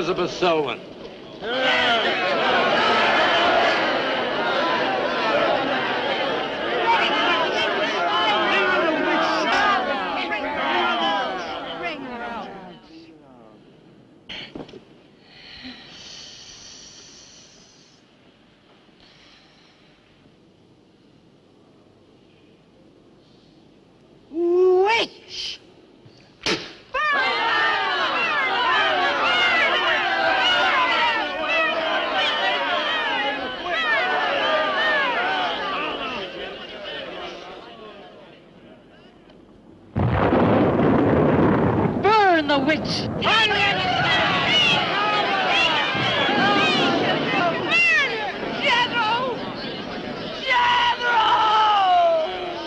Elizabeth Selwyn. Witch! Burn the witch!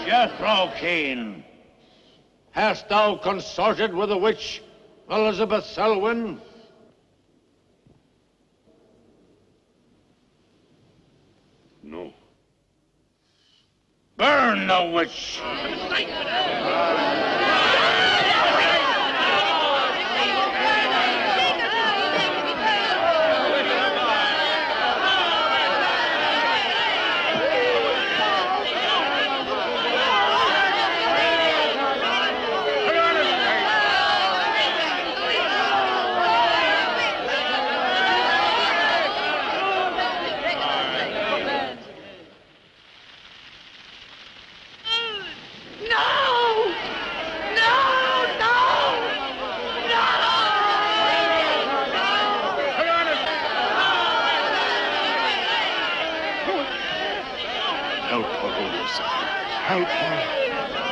Jethro Kane, hast thou consorted with the witch Elizabeth Selwyn? No. Burn the witch!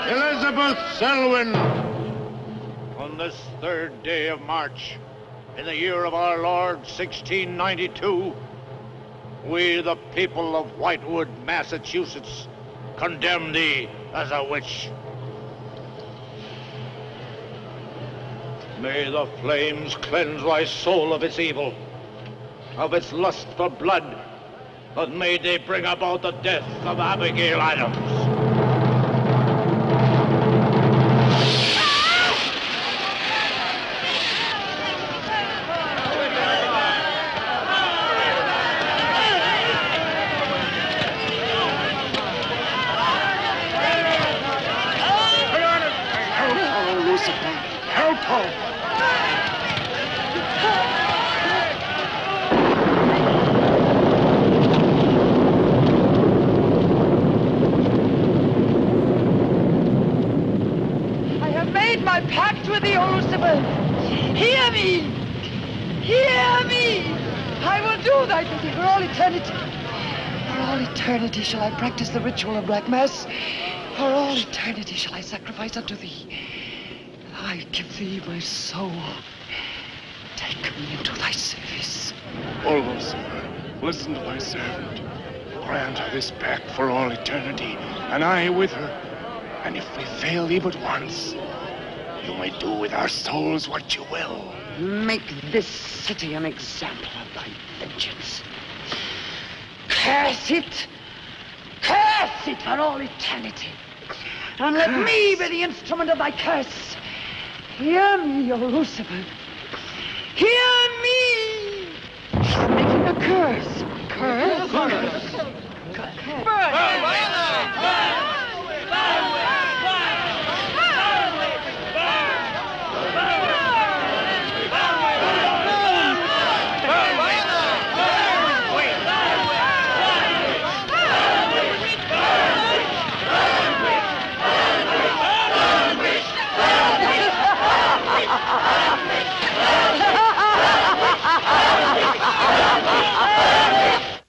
Elizabeth Selwyn, on this 3rd day of March, in the year of our Lord 1692, we, the people of Whitewood, Massachusetts, condemn thee as a witch. May the flames cleanse thy soul of its evil, of its lust for blood, but may they bring about the death of Abigail Adams. Shall I practice the ritual of Black Mass? For all eternity shall I sacrifice unto thee. I give thee my soul. Take me into thy service. O Lucifer, listen to thy servant. Grant her this pact for all eternity, and I with her. And if we fail thee but once, you may do with our souls what you will. Make this city an example of thy vengeance. Curse it! Curse it for all eternity. And let me be the instrument of thy curse. Hear me, O Lucifer. Hear me! Making a curse. Curse? Burn!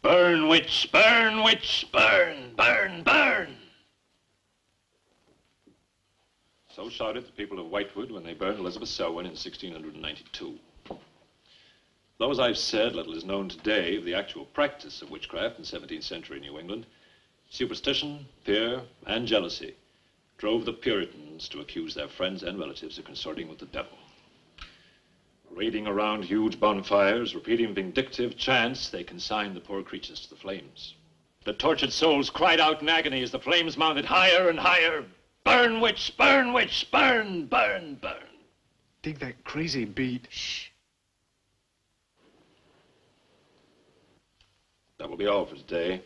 Burn, witch, burn, witch, burn, burn, burn. So shouted the people of Whitewood when they burned Elizabeth Selwyn in 1692. Though, as I've said, little is known today of the actual practice of witchcraft in 17th century New England, superstition, fear, and jealousy drove the Puritans to accuse their friends and relatives of consorting with the devil. Raiding around huge bonfires, repeating vindictive chants, they consigned the poor creatures to the flames. The tortured souls cried out in agony as the flames mounted higher and higher. Burn, witch, burn, witch, burn, burn, burn. Dig that crazy beat. Shh. That will be all for today.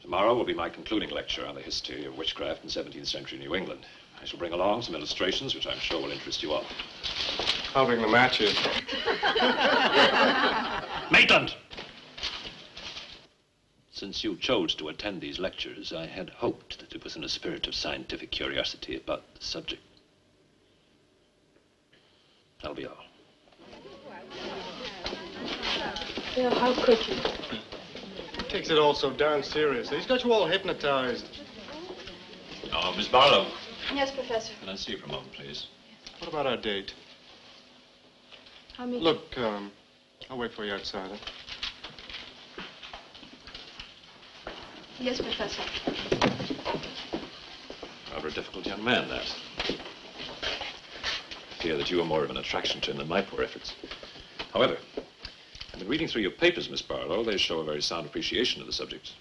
Tomorrow will be my concluding lecture on the history of witchcraft in 17th century New England. I shall bring along some illustrations which I'm sure will interest you all. I'll bring the matches. Maitland! Since you chose to attend these lectures, I had hoped that it was in a spirit of scientific curiosity about the subject. That'll be all. Bill, how could you? He takes it all so darn seriously. He's got you all hypnotized. Oh, Miss Barlow. Yes, Professor. Can I see you for a moment, please? What about our date? I'll meet Look, I'll wait for you outside. Huh? Yes, Professor. Rather a difficult young man, that. I fear that you are more of an attraction to him than my poor efforts. However, I've been reading through your papers, Miss Barlow. They show a very sound appreciation of the subject.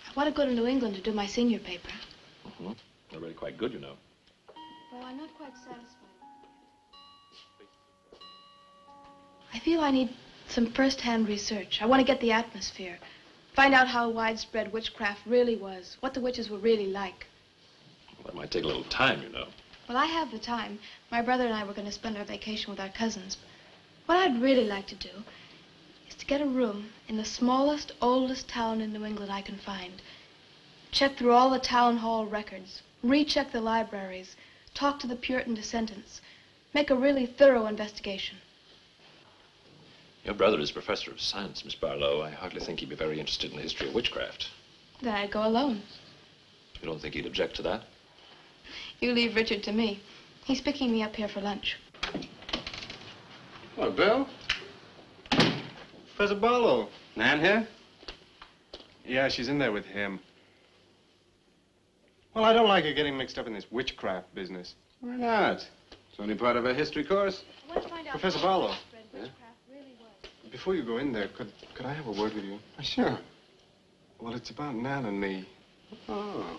I want to go to New England to do my senior paper. Mm-hmm. They're really quite good, you know. Well, I'm not quite satisfied. I feel I need some first-hand research. I want to get the atmosphere. Find out how widespread witchcraft really was. What the witches were really like. Well, that might take a little time, you know. Well, I have the time. My brother and I were going to spend our vacation with our cousins. What I'd really like to do is to get a room in the smallest, oldest town in New England I can find. Check through all the town hall records. Recheck the libraries. Talk to the Puritan descendants. Make a really thorough investigation. Your brother is professor of science, Miss Barlow. I hardly think he'd be very interested in the history of witchcraft. Then I'd go alone. You don't think he'd object to that? You leave Richard to me. He's picking me up here for lunch. Hello, Bill. Professor Barlow. Nan here? Yeah, she's in there with him. Well, I don't like her getting mixed up in this witchcraft business. Why not? It's only part of a history course. I want to find out Professor how Barlow. widespread witchcraft really was. Before you go in there, could I have a word with you? Sure. Well, it's about Nan and me. Oh.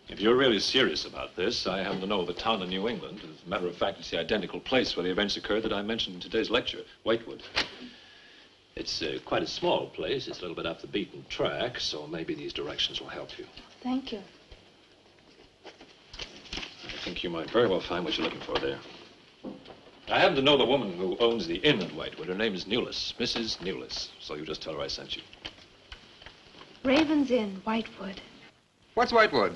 If you're really serious about this, I happen to know of a town in New England. As a matter of fact, it's the identical place where the events occurred that I mentioned in today's lecture, Ghuaitwuud. It's quite a small place. It's a little bit off the beaten track, so maybe these directions will help you. Thank you. I think you might very well find what you're looking for there. I happen to know the woman who owns the inn at Ghuaitwuud. Her name is Newless, Mrs. Newless. So you just tell her I sent you. Raven's Inn, Ghuaitwuud. What's Ghuaitwuud?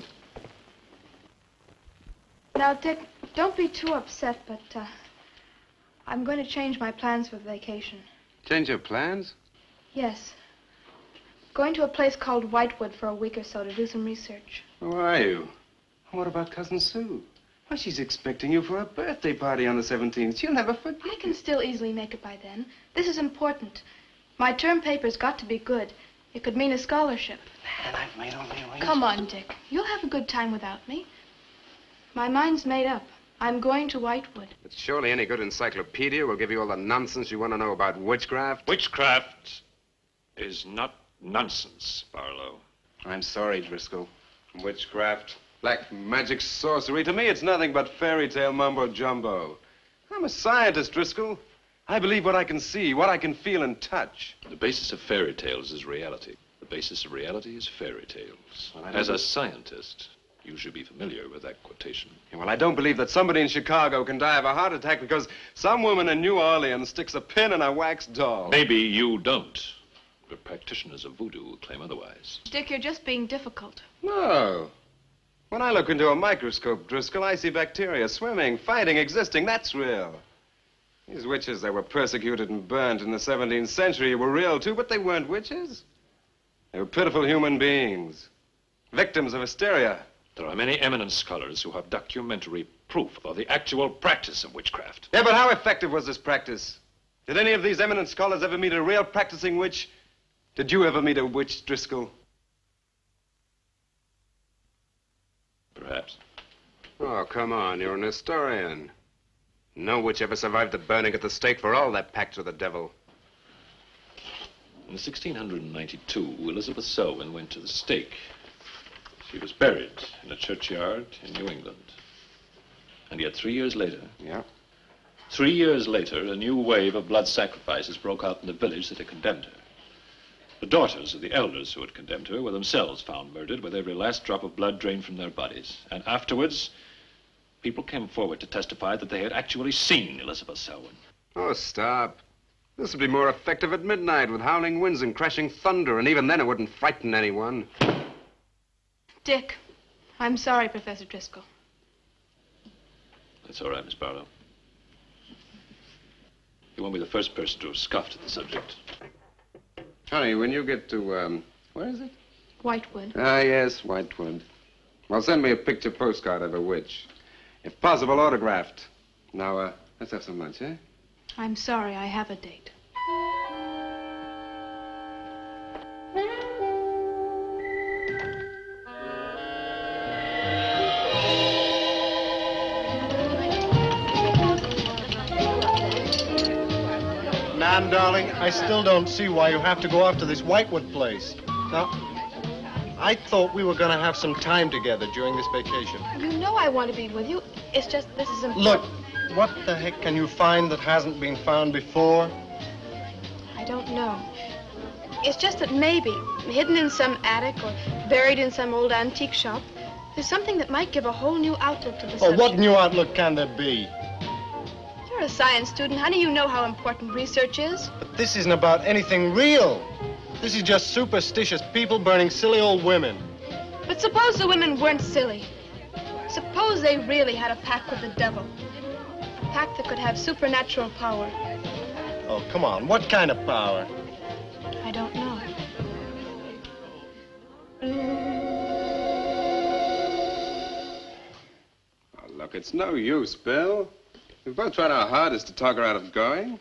Now, Dick, don't be too upset, but I'm going to change my plans for the vacation. Change your plans? Yes. Going to a place called Ghuaitwuud for a week or so to do some research. Who are you? What about Cousin Sue? Why, she's expecting you for a birthday party on the 17th. She'll never forget. I can still easily make it by then. This is important. My term paper's got to be good. It could mean a scholarship. And I've made all the arrangements. Come on, Dick. You'll have a good time without me. My mind's made up. I'm going to Ghuaitwuud. But surely any good encyclopedia will give you all the nonsense you want to know about witchcraft. Witchcraft is not nonsense, Barlow. I'm sorry, Driscoll. Witchcraft, black magic, sorcery. To me, it's nothing but fairy tale mumbo-jumbo. I'm a scientist, Driscoll. I believe what I can see, what I can feel and touch. The basis of fairy tales is reality. The basis of reality is fairy tales. Well, I As a don't- scientist, you should be familiar with that quotation. Yeah, well, I don't believe that somebody in Chicago can die of a heart attack because some woman in New Orleans sticks a pin in a wax doll. Maybe you don't, but practitioners of voodoo claim otherwise. Dick, you're just being difficult. No. When I look into a microscope, Driscoll, I see bacteria swimming, fighting, existing. That's real. These witches that were persecuted and burnt in the 17th century were real, too, but they weren't witches. They were pitiful human beings, victims of hysteria. There are many eminent scholars who have documentary proof of the actual practice of witchcraft. Yeah, but how effective was this practice? Did any of these eminent scholars ever meet a real practicing witch? Did you ever meet a witch, Driscoll? Perhaps. Oh, come on, you're an historian. No witch ever survived the burning at the stake for all that pact with the devil. In 1692, Elizabeth Selwyn went to the stake. She was buried in a churchyard in New England. And yet 3 years later, Yeah? 3 years later, a new wave of blood sacrifices broke out in the village that had condemned her. The daughters of the elders who had condemned her were themselves found murdered with every last drop of blood drained from their bodies. And afterwards, people came forward to testify that they had actually seen Elizabeth Selwyn. Oh, stop. This would be more effective at midnight with howling winds and crashing thunder, and even then it wouldn't frighten anyone. Dick, I'm sorry, Professor Driscoll. That's all right, Miss Barlow. You won't be the first person to have scoffed at the subject. Honey, when you get to, where is it? Whitewood. Ah, yes, Whitewood. Well, send me a picture postcard of a witch. If possible, autographed. Now, let's have some lunch, eh? I'm sorry, I have a date. Nan, darling, I still don't see why you have to go off to this Whitewood place. Now, I thought we were going to have some time together during this vacation. You know I want to be with you. It's just this is important. Look, what the heck can you find that hasn't been found before? I don't know. It's just that maybe, hidden in some attic or buried in some old antique shop, there's something that might give a whole new outlook to the subject. What new outlook can there be? You're a science student, honey. You know how important research is. But this isn't about anything real. This is just superstitious people burning silly old women. But suppose the women weren't silly. Suppose they really had a pact with the devil. A pact that could have supernatural power. Oh, come on. What kind of power? I don't know. Oh, look, it's no use, Bill. We've both tried our hardest to talk her out of going.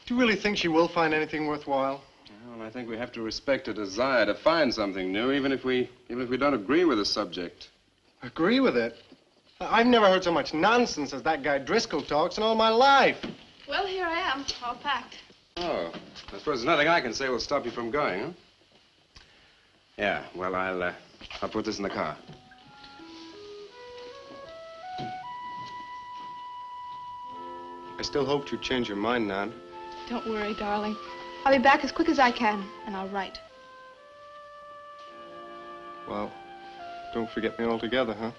Do you really think she will find anything worthwhile? Well, I think we have to respect her desire to find something new, even if we don't agree with the subject. Agree with it? I've never heard so much nonsense as that guy Driscoll talks in all my life. Well, here I am, all packed. Oh, I suppose there's nothing I can say will stop you from going, huh? Yeah, well, I'll put this in the car. I still hoped you'd change your mind, Nan. Don't worry, darling. I'll be back as quick as I can, and I'll write. Well, don't forget me altogether, huh?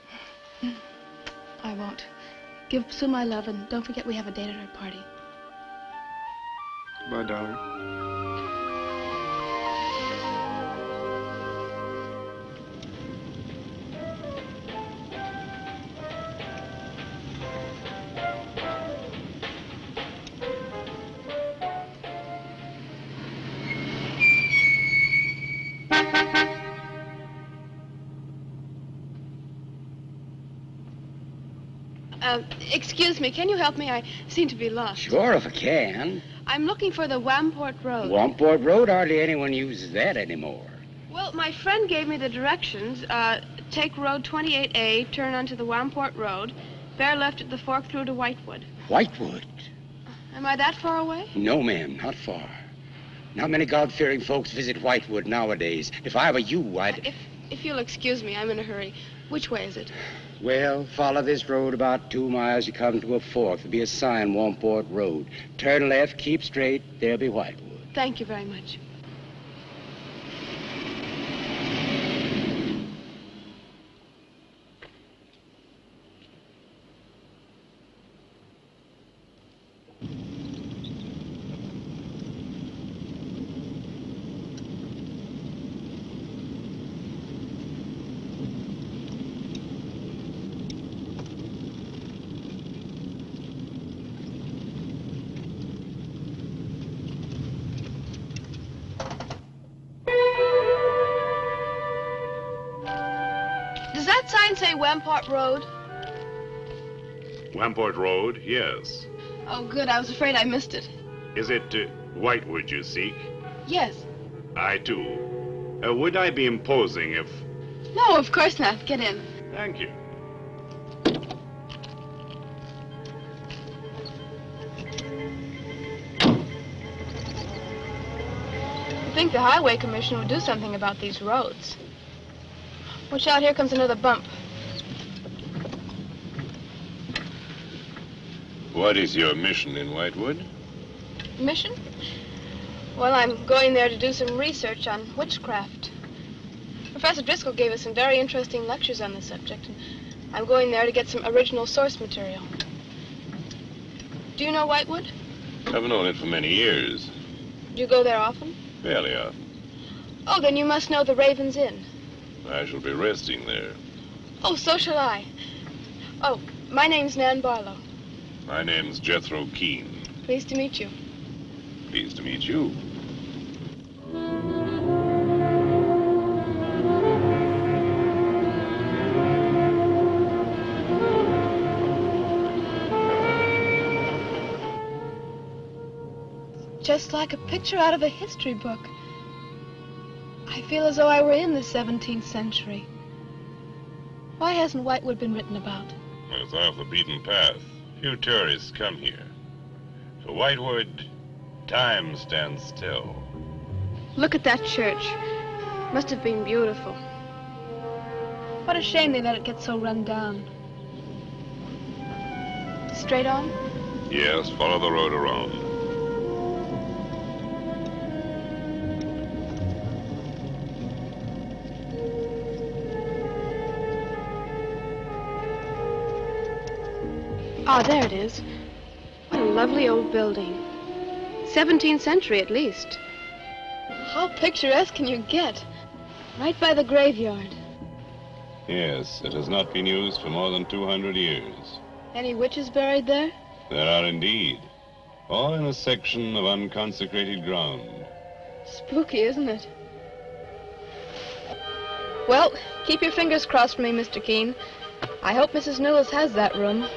I won't. Give Sue my love, and don't forget we have a date at our party. Goodbye, darling. Excuse me, can you help me? I seem to be lost. Sure, if I can. I'm looking for the Wamport Road. Wamport Road? Hardly anyone uses that anymore. Well, my friend gave me the directions. Take road 28A, turn onto the Wamport Road, bear left at the fork through to Whitewood. Whitewood? Am I that far away? No, ma'am, not far. Not many God-fearing folks visit Whitewood nowadays. If I were you, I'd... If you'll excuse me, I'm in a hurry. Which way is it? Well, follow this road about 2 miles. You come to a fork. There'll be a sign, Wamport Road. Turn left, keep straight. There'll be Whitewood. Thank you very much. Does that sign say Wamport Road? Wamport Road, yes. Oh, good. I was afraid I missed it. Is it Whitewood you seek? Yes. I, too. Would I be imposing if... No, of course not. Get in. Thank you. I think the Highway Commission would do something about these roads. Watch out, here comes another bump. What is your mission in Whitewood? Mission? Well, I'm going there to do some research on witchcraft. Professor Driscoll gave us some very interesting lectures on the subject, and I'm going there to get some original source material. Do you know Whitewood? I've known it for many years. Do you go there often? Fairly often. Oh, then you must know the Raven's Inn. I shall be resting there. Oh, so shall I. Oh, my name's Nan Barlow. My name's Jethro Keene. Pleased to meet you. Pleased to meet you. Just like a picture out of a history book. I feel as though I were in the 17th century. Why hasn't Whitewood been written about? It's off the beaten path. Few tourists come here. For Whitewood, time stands still. Look at that church. Must have been beautiful. What a shame they let it get so run down. Straight on? Yes, follow the road around. Ah, there it is. What a lovely old building. 17th century at least. How picturesque can you get? Right by the graveyard. Yes, it has not been used for more than 200 years. Any witches buried there? There are indeed. All in a section of unconsecrated ground. Spooky, isn't it? Well, keep your fingers crossed for me, Mr. Keene. I hope Mrs. Newell has that room.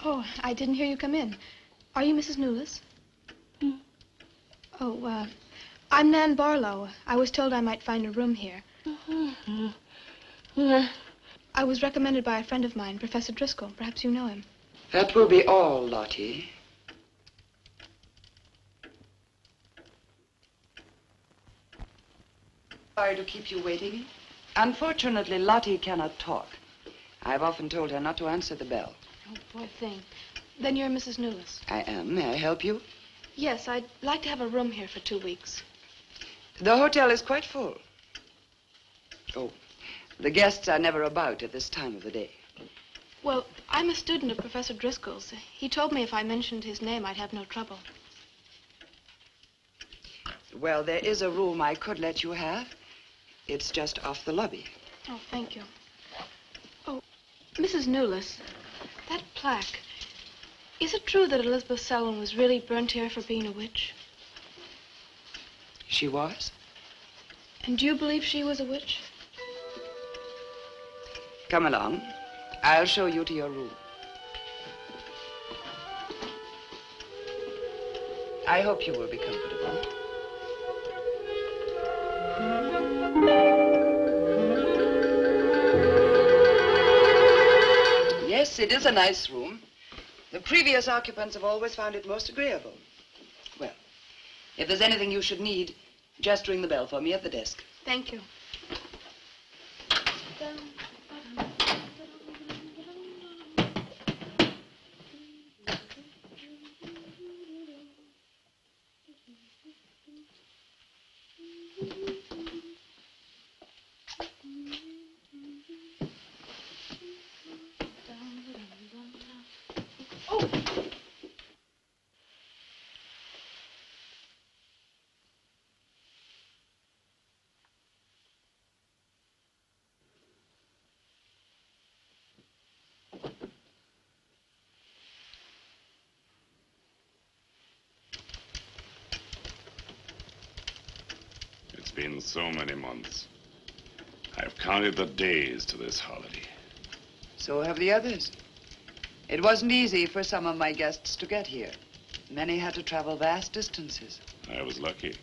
Oh, I didn't hear you come in. Are you Mrs. Newless? Oh, I'm Nan Barlow. I was told I might find a room here. I was recommended by a friend of mine, Professor Driscoll. Perhaps you know him. That will be all, Lottie. Sorry to keep you waiting. Unfortunately, Lottie cannot talk. I've often told her not to answer the bell. Oh, poor thing. Then you're Mrs. Newless. I am. May I help you? Yes, I'd like to have a room here for 2 weeks. The hotel is quite full. Oh, the guests are never about at this time of the day. Well, I'm a student of Professor Driscoll's. He told me if I mentioned his name, I'd have no trouble. Well, there is a room I could let you have. It's just off the lobby. Oh, thank you. Oh, Mrs. Newless, that plaque. Is it true that Elizabeth Selwyn was really burnt here for being a witch? She was? And do you believe she was a witch? Come along. I'll show you to your room. I hope you will be comfortable. Yes, it is a nice room. The previous occupants have always found it most agreeable. Well, if there's anything you should need, just ring the bell for me at the desk. Thank you. It's been so many months. I've counted the days to this holiday. So have the others. It wasn't easy for some of my guests to get here. Many had to travel vast distances. I was lucky.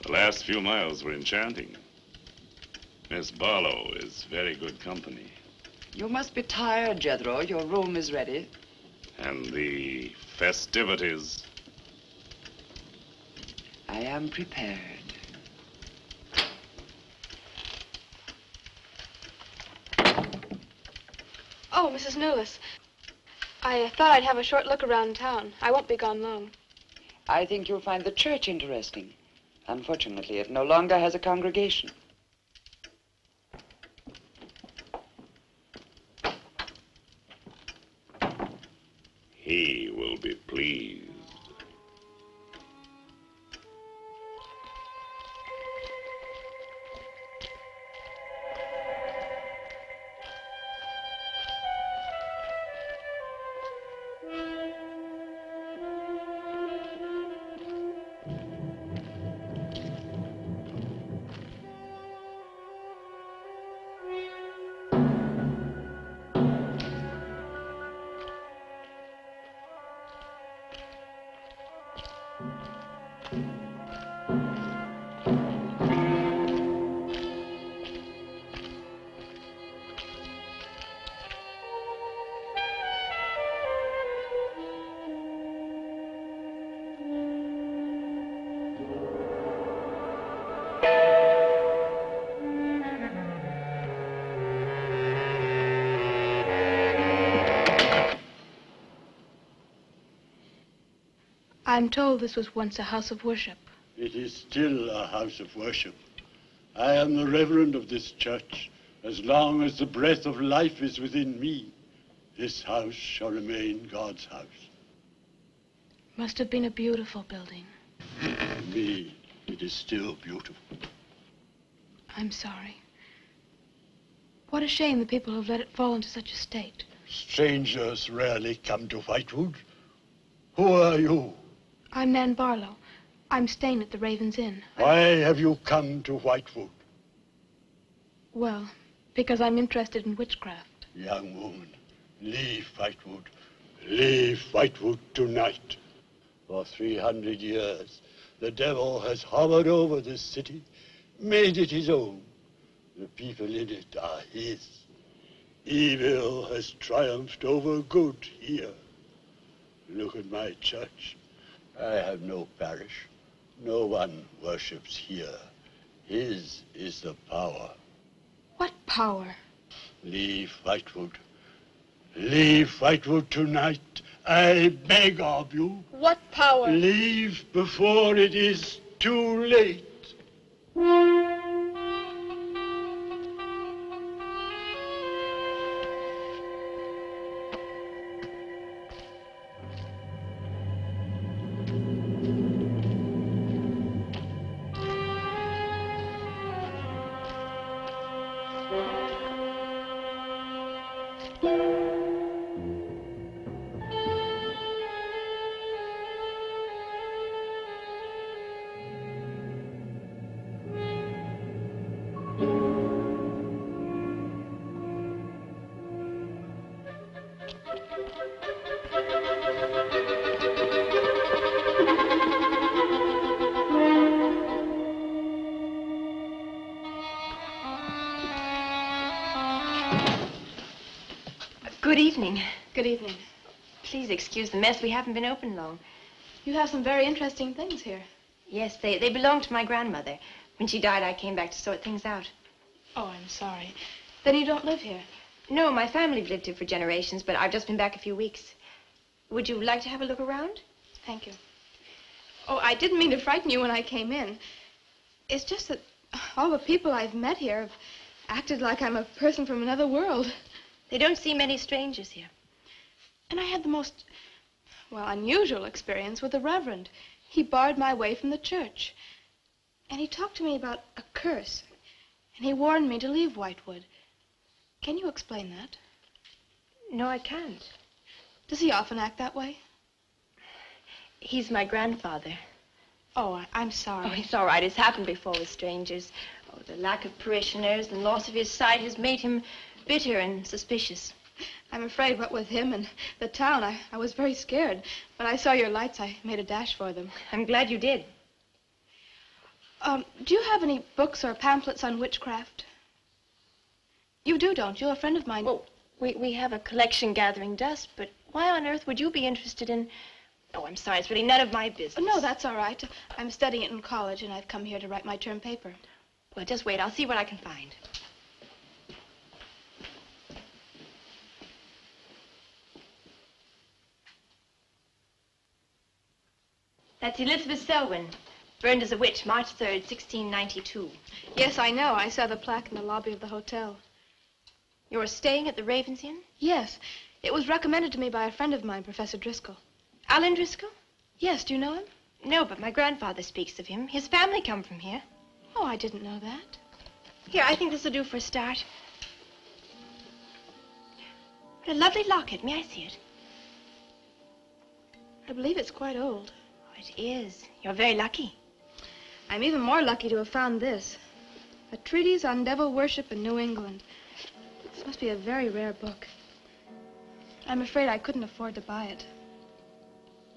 The last few miles were enchanting. Miss Barlow is very good company. You must be tired, Jethro. Your room is ready. And the festivities. I am prepared. Oh, Mrs. Newless. I thought I'd have a short look around town. I won't be gone long. I think you'll find the church interesting. Unfortunately, it no longer has a congregation. He will be pleased. I'm told this was once a house of worship. It is still a house of worship. I am the reverend of this church. As long as the breath of life is within me, this house shall remain God's house. Must have been a beautiful building. For me, it is still beautiful. I'm sorry. What a shame the people have let it fall into such a state. Strangers rarely come to Whitewood. Who are you? I'm Nan Barlow. I'm staying at the Raven's Inn. Why have you come to Whitewood? Well, because I'm interested in witchcraft. Young woman, leave Whitewood. Leave Whitewood tonight. For 300 years, the devil has hovered over this city, made it his own. The people in it are his. Evil has triumphed over good here. Look at my church. I have no parish. No one worships here. His is the power. What power? Leave Whitewood. Leave Whitewood tonight. I beg of you. What power? Leave before it is too late. Good evening. Good evening. Please excuse the mess. We haven't been open long. You have some very interesting things here. Yes, they belonged to my grandmother. When she died, I came back to sort things out. Oh, I'm sorry. Then you don't live here? No, my family have lived here for generations, but I've just been back a few weeks. Would you like to have a look around? Thank you. Oh, I didn't mean to frighten you when I came in. It's just that all the people I've met here have acted like I'm a person from another world. They don't see many strangers here. And I had the most Well, unusual experience with the Reverend. He barred my way from the church. And he talked to me about a curse. And he warned me to leave Whitewood. Can you explain that? No, I can't. Does he often act that way? He's my grandfather. Oh, I'm sorry. Oh, it's all right. It's happened before with strangers. Oh, the lack of parishioners and loss of his sight has made him bitter and suspicious. I'm afraid what with him and the town, I was very scared. When I saw your lights, I made a dash for them. I'm glad you did. Do you have any books or pamphlets on witchcraft? You do, don't you? A friend of mine... Well, we have a collection gathering dust, but why on earth would you be interested in... Oh, I'm sorry, it's really none of my business. No, that's all right. I'm studying it in college, and I've come here to write my term paper. Well, just wait. I'll see what I can find. That's Elizabeth Selwyn, burned as a witch, March 3rd, 1692. Yes, I know. I saw the plaque in the lobby of the hotel. You're staying at the Ravens Inn? Yes. It was recommended to me by a friend of mine, Professor Driscoll. Άλαν Ντρίσκολ? Yes, do you know him? No, but my grandfather speaks of him. His family come from here. Oh, I didn't know that. Here, I think this will do for a start. What a lovely locket. May I see it? I believe it's quite old. Oh, it is. You're very lucky. I'm even more lucky to have found this. A treatise on devil worship in New England. This must be a very rare book. I'm afraid I couldn't afford to buy it.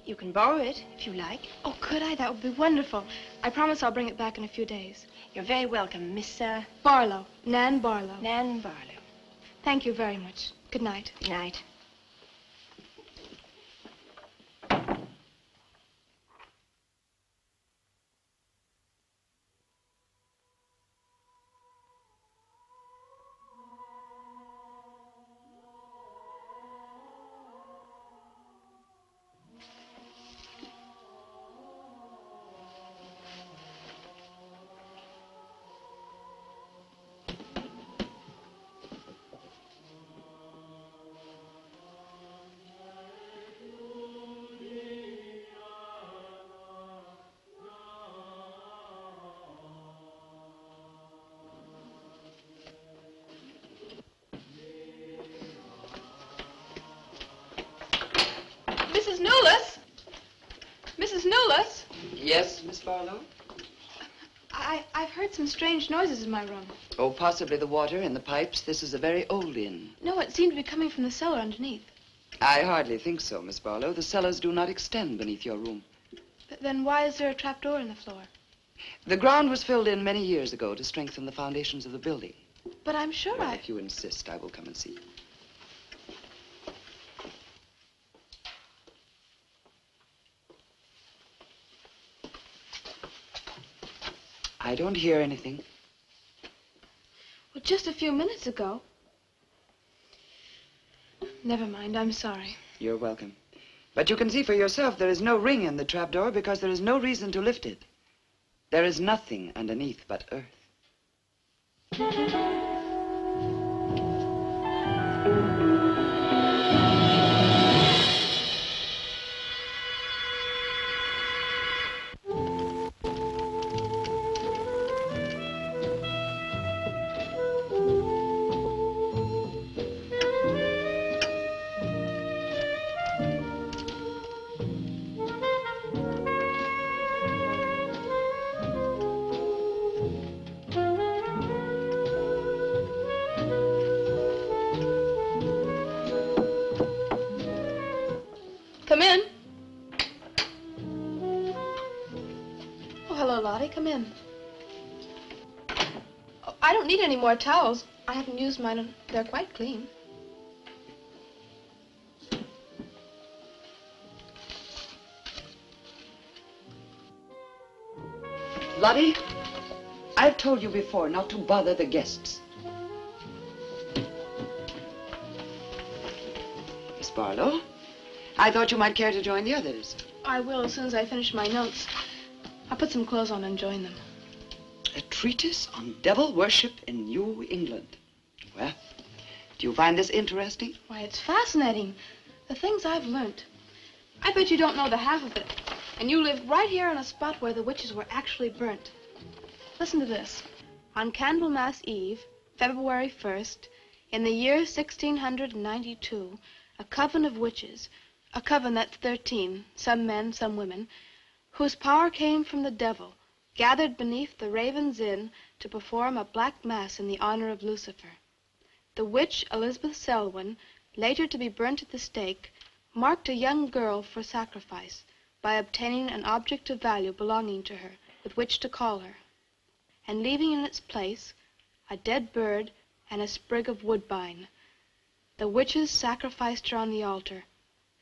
You can borrow it, if you like. Oh, could I? That would be wonderful. I promise I'll bring it back in a few days. You're very welcome, Miss, Barlow. Nan Barlow. Nan Barlow. Thank you very much. Good night. Good night. Mrs. Newless? Mrs. Newless? Yes, Miss Barlow? I've heard some strange noises in my room. Oh, possibly the water in the pipes. This is a very old inn. No, it seemed to be coming from the cellar underneath. I hardly think so, Miss Barlow. The cellars do not extend beneath your room. But then why is there a trapdoor in the floor? The ground was filled in many years ago to strengthen the foundations of the building. But I'm sure Well, if you insist, I will come and see you. I don't hear anything. Well, just a few minutes ago. Never mind, I'm sorry. You're welcome. But you can see for yourself there is no ring in the trapdoor because there is no reason to lift it. There is nothing underneath but earth. Come in. Oh, hello, Lottie. Come in. Oh, I don't need any more towels. I haven't used mine, and they're quite clean. Lottie, I've told you before not to bother the guests. Miss Barlow, I thought you might care to join the others. I will as soon as I finish my notes. I'll put some clothes on and join them. A treatise on devil worship in New England. Well, do you find this interesting? Why, it's fascinating. The things I've learnt. I bet you don't know the half of it. And you live right here on a spot where the witches were actually burnt. Listen to this. On Candlemas Eve, February 1st, in the year 1692, a coven of witches, a coven that's 13, some men, some women, whose power came from the devil, gathered beneath the Raven's Inn to perform a black mass in the honor of Lucifer. The witch Elizabeth Selwyn, later to be burnt at the stake, marked a young girl for sacrifice by obtaining an object of value belonging to her with which to call her, and leaving in its place a dead bird and a sprig of woodbine. The witches sacrificed her on the altar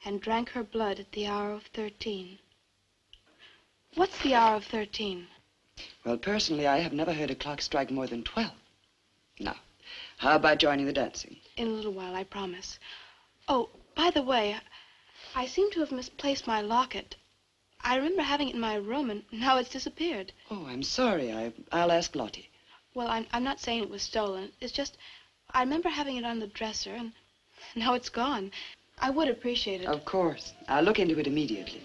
and drank her blood at the hour of 13. What's the hour of 13? Well, personally, I have never heard a clock strike more than 12. Now, how about joining the dancing? In a little while, I promise. Oh, by the way, I seem to have misplaced my locket. I remember having it in my room, and now it's disappeared. Oh, I'm sorry. I'll ask Lottie. Well, I'm not saying it was stolen. It's just, I remember having it on the dresser, and now it's gone. I would appreciate it. Of course. I'll look into it immediately.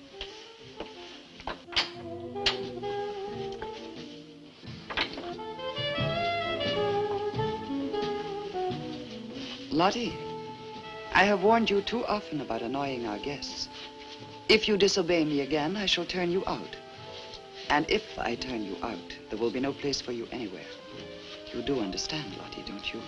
Lottie, I have warned you too often about annoying our guests. If you disobey me again, I shall turn you out. And if I turn you out, there will be no place for you anywhere. You do understand, Lottie, don't you?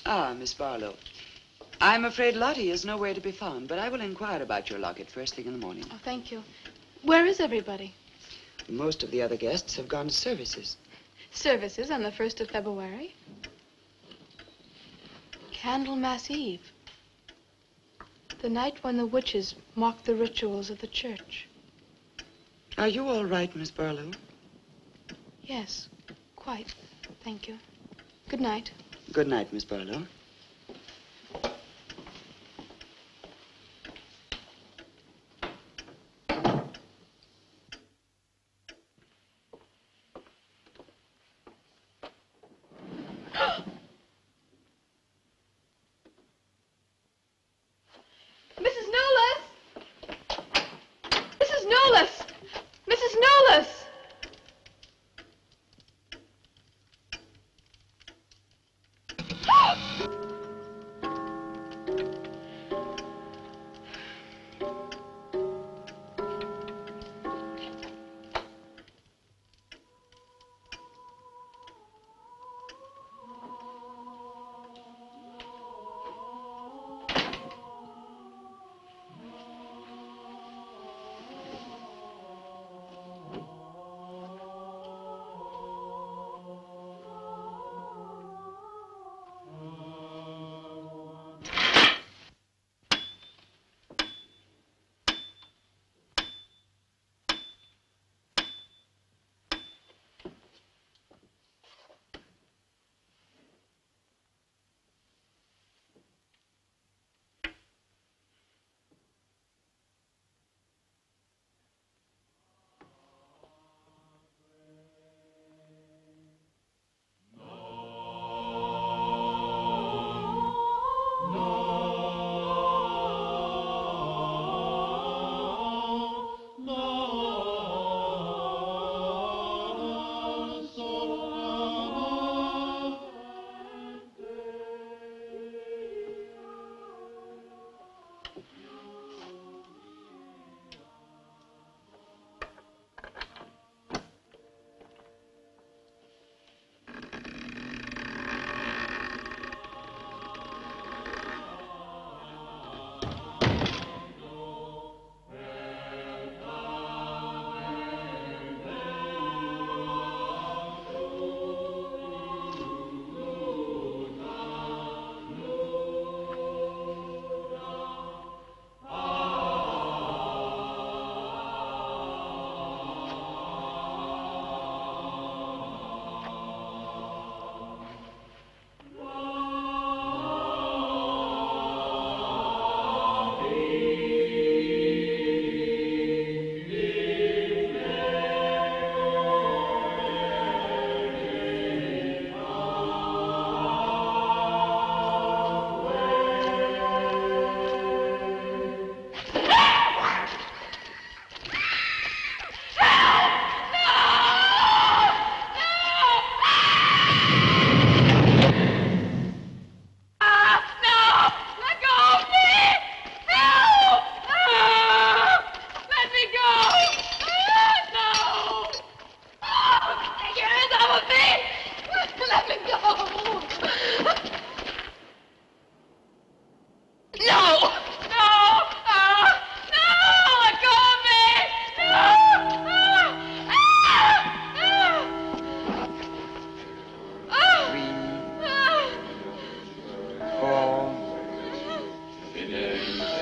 Ah, Miss Barlow. I'm afraid Lottie is nowhere to be found, but I will inquire about your locket first thing in the morning. Oh, thank you. Where is everybody? Most of the other guests have gone to services. Services on the 1st of February? Candlemas Eve. The night when the witches mocked the rituals of the church. Are you all right, Miss Barlow? Yes, quite. Thank you. Good night. Good night, Miss Barlow. Mrs. Knowles! Mrs. Knowles! Mrs. Knowles!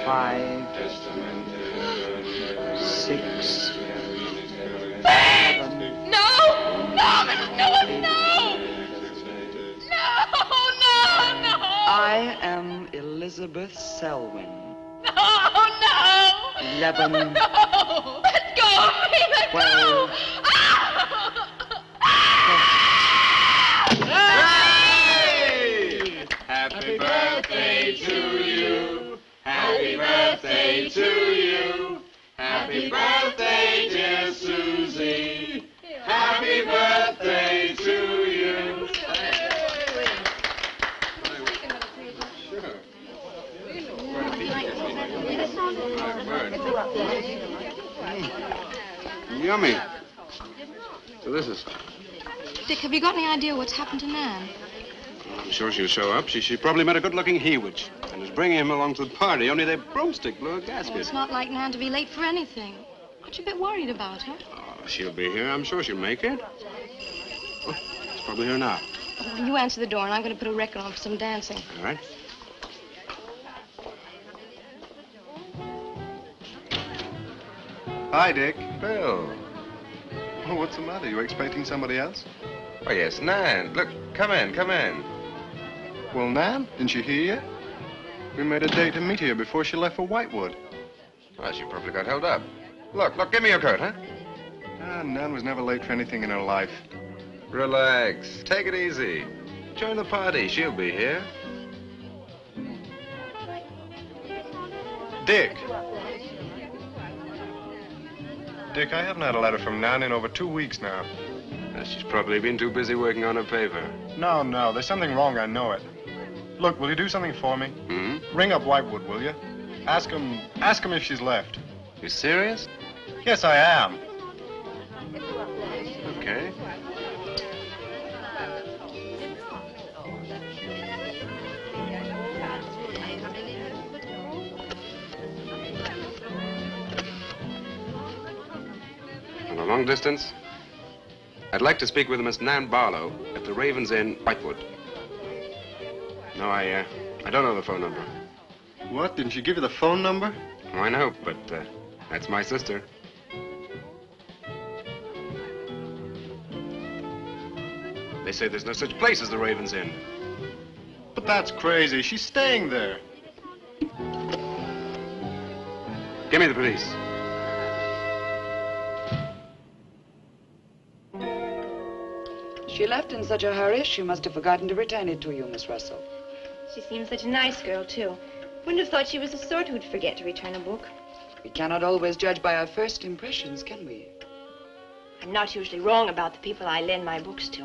5, 6, 7. No! No, Mrs. Newell, no! No, no, no! I am Elizabeth Selwyn. No, no! 11. No! Let go of me! Let 12. go! Hey! Happy birthday to you. Happy birthday to you. Happy birthday, dear Susie. Happy birthday to you. Yummy. Delicious. Dick, have you got any idea what's happened to Nan? I'm sure she'll show up. She probably met a good-looking Hewich and is bringing him along to the party, only their broomstick blew a gasket. Oh, it's not like Nan to be late for anything. Aren't you a bit worried about her? Oh, she'll be here. I'm sure she'll make it. Oh, it's probably her now. Well, you answer the door, and I'm going to put a record on for some dancing. All right. Hi, Dick. Bill. Oh, what's the matter? You expecting somebody else? Oh, yes, Nan. Look, come in, come in. Well, Nan, didn't you hear yet? We made a date to meet here before she left for Whitewood. Well, she probably got held up. Look, give me your coat, huh? Ah, Nan was never late for anything in her life. Relax. Take it easy. Join the party. She'll be here. Dick. Dick, I haven't had a letter from Nan in over 2 weeks now. She's probably been too busy working on her paper. No, there's something wrong, I know it. Look, will you do something for me? Hmm? Ring up Whitewood, will you? Ask him if she's left. You serious? Yes, I am. Okay. On a long distance? I'd like to speak with Miss Nan Barlow at the Raven's Inn, Whitewood. No, I don't know the phone number. What? Didn't she give you the phone number? Oh, I know, but that's my sister. They say there's no such place as the Raven's Inn. But that's crazy. She's staying there. Give me the police. She left in such a hurry, she must have forgotten to return it to you, Miss Russell. She seems such a nice girl, too. Wouldn't have thought she was the sort who'd forget to return a book. We cannot always judge by our first impressions, can we? I'm not usually wrong about the people I lend my books to.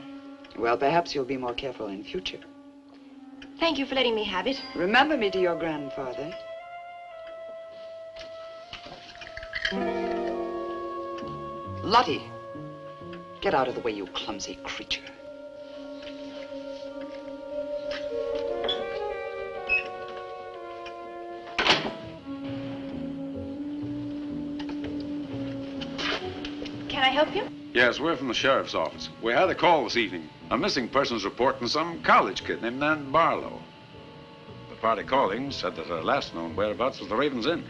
Well, perhaps you'll be more careful in future. Thank you for letting me have it. Remember me to your grandfather. Lottie, get out of the way, you clumsy creature. Can I help you? Yes, we're from the sheriff's office. We had a call this evening. A missing persons report from some college kid named Nan Barlow. The party calling said that her last known whereabouts was the Raven's Inn.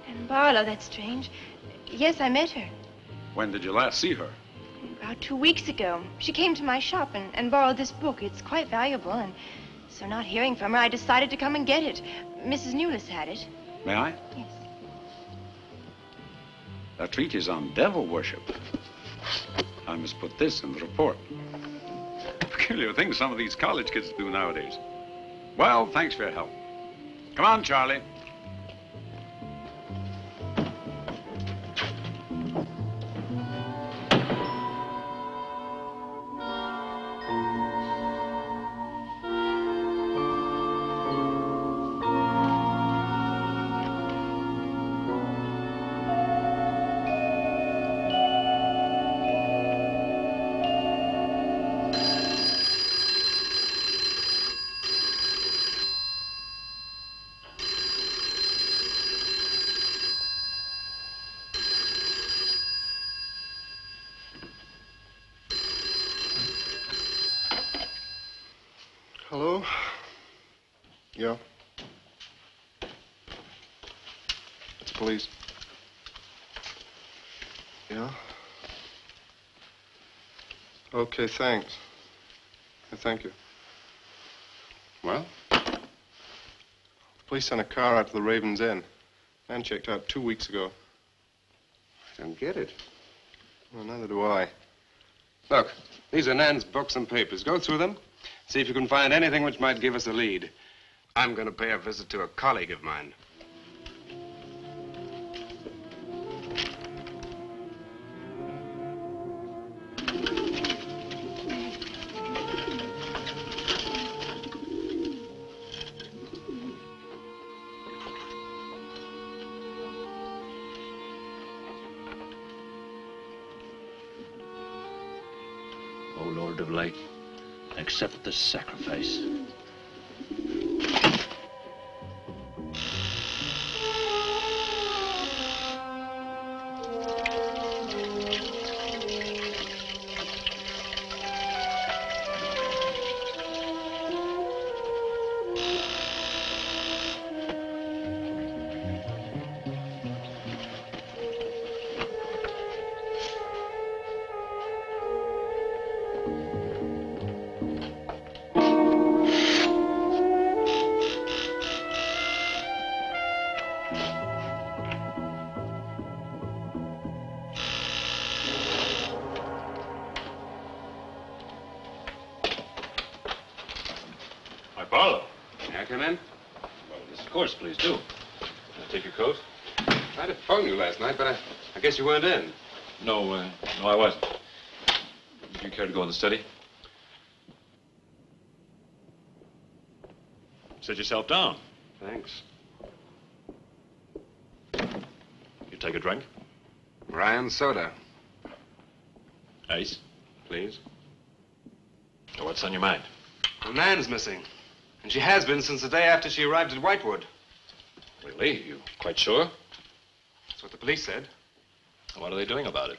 And Barlow, that's strange. Yes, I met her. When did you last see her? About 2 weeks ago. She came to my shop and borrowed this book. It's quite valuable, and so not hearing from her, I decided to come and get it. Mrs. Newless had it. May I? Yes. That treatise on devil worship. I must put this in the report. Peculiar things some of these college kids do nowadays. Well, thanks for your help. Come on, Charlie. Hello? Yeah. police. Yeah? Okay, thanks. Thank you. Well? Police sent a car out to the Raven's Inn. Man checked out 2 weeks ago. I don't get it. Well, neither do I. Look, these are Nan's books and papers. Go through them. See if you can find anything which might give us a lead. I'm going to pay a visit to a colleague of mine. O Lord of Light, accept this sacrifice. Come in? Well, yes, of course, please do. Can I take your coat? I tried to phone you last night, but I guess you weren't in. No, I wasn't. Would you care to go in the study? Sit yourself down. Thanks. You take a drink? Ryan soda. Ice? Please. So what's on your mind? Well, Nan's missing. And she has been since the day after she arrived at Whitewood. Really? You quite sure? That's what the police said. What are they doing about it?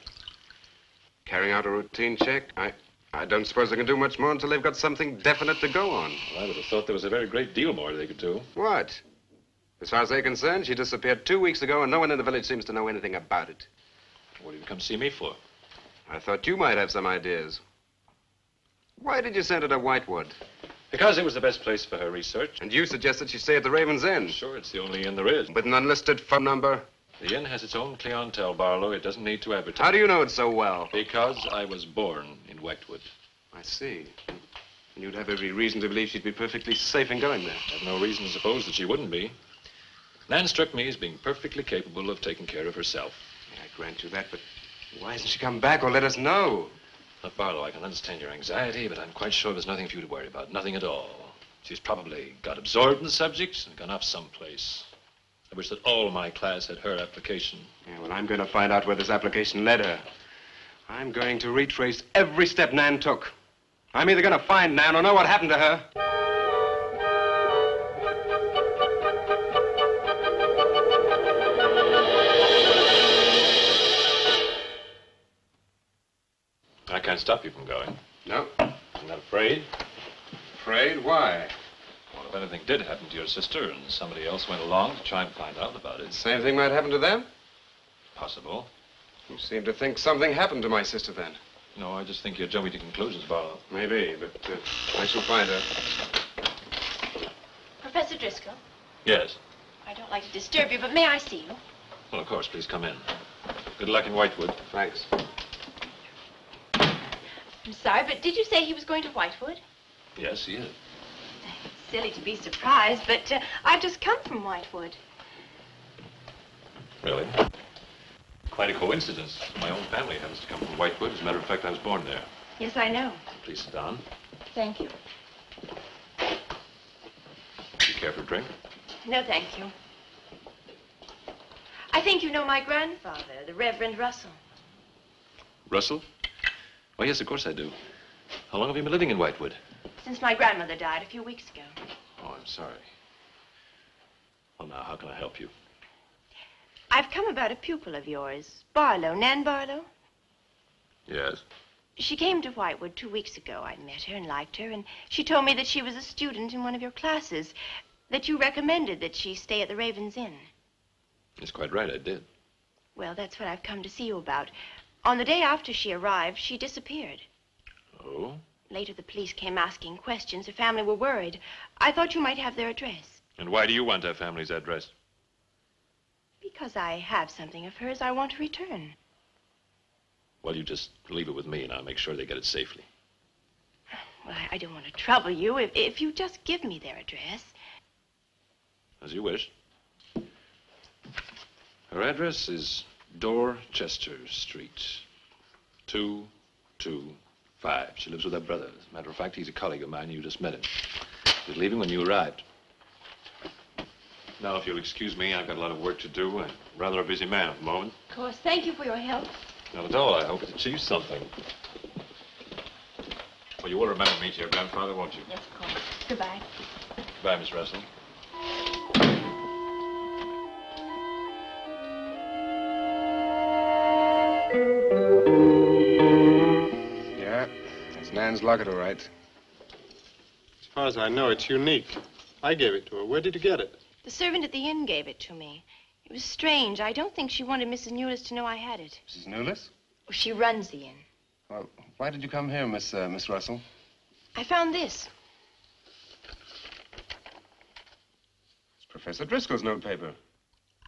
Carrying out a routine check. I don't suppose they can do much more until they've got something definite to go on. Well, I would have thought there was a very great deal more they could do. What? As far as they're concerned, she disappeared 2 weeks ago and no one in the village seems to know anything about it. What did you come see me for? I thought you might have some ideas. Why did you send her to Whitewood? Because it was the best place for her research. And you suggested she stay at the Raven's Inn. Sure, it's the only inn there is. With an unlisted phone number? The inn has its own clientele, Barlow. It doesn't need to advertise. How do you know it so well? Because I was born in Whitewood. I see. And you'd have every reason to believe she'd be perfectly safe in going there. I have no reason to suppose that she wouldn't be. Nan struck me as being perfectly capable of taking care of herself. I grant you that, but why hasn't she come back or let us know? Look, Barlow, I can understand your anxiety, but I'm quite sure there's nothing for you to worry about. Nothing at all. She's probably got absorbed in the subject and gone off someplace. I wish that all my class had her application. Yeah, well, I'm going to find out where this application led her. I'm going to retrace every step Nan took. I'm either going to find Nan or know what happened to her. I can't stop you from going. No. I'm not afraid. Afraid? Why? Well, if anything did happen to your sister and somebody else went along to try and find out about it. Same thing might happen to them? Possible. You seem to think something happened to my sister then. No, I just think you're jumping to conclusions, Barlow. Maybe, but I shall find her. Professor Driscoll? Yes. I don't like to disturb you, but may I see you? Well, of course, please come in. Good luck in Whitewood. Thanks. I'm sorry, but did you say he was going to Whitewood? Yes, he is. It's silly to be surprised, but I've just come from Whitewood. Really? Quite a coincidence. My own family happens to come from Whitewood. As a matter of fact, I was born there. Yes, I know. Please sit down. Thank you. Do you care for a drink? No, thank you. I think you know my grandfather, the Reverend Russell. Russell? Oh, yes, of course I do. How long have you been living in Whitewood? Since my grandmother died a few weeks ago. Oh, I'm sorry. Well, now, how can I help you? I've come about a pupil of yours, Barlow, Nan Barlow. Yes? She came to Whitewood 2 weeks ago. I met her and liked her, and she told me that she was a student in one of your classes, that you recommended that she stay at the Raven's Inn. It's quite right, I did. Well, that's what I've come to see you about. On the day after she arrived, she disappeared. Oh? Later, the police came asking questions. Her family were worried. I thought you might have their address. And why do you want her family's address? Because I have something of hers I want to return. Well, you just leave it with me, and I'll make sure they get it safely. Well, I don't want to trouble you. If you just give me their address. As you wish. Her address is Dorchester Street, 225. She lives with her brother. As a matter of fact, he's a colleague of mine. You just met him. He was leaving when you arrived. Now, if you'll excuse me, I've got a lot of work to do. I'm rather a busy man at the moment. Of course. Thank you for your help. Not at all. I hope it achieves something. Well, you will remember me to your grandfather, won't you? Yes, of course. Goodbye. Goodbye, Miss Russell. Yeah, that's Nan's locket, all right. As far as I know, it's unique. I gave it to her. Where did you get it? The servant at the inn gave it to me. It was strange. I don't think she wanted Mrs. Newless to know I had it. Mrs. Newless? Oh, she runs the inn. Well, why did you come here, Miss Russell? I found this. It's Professor Driscoll's notepaper.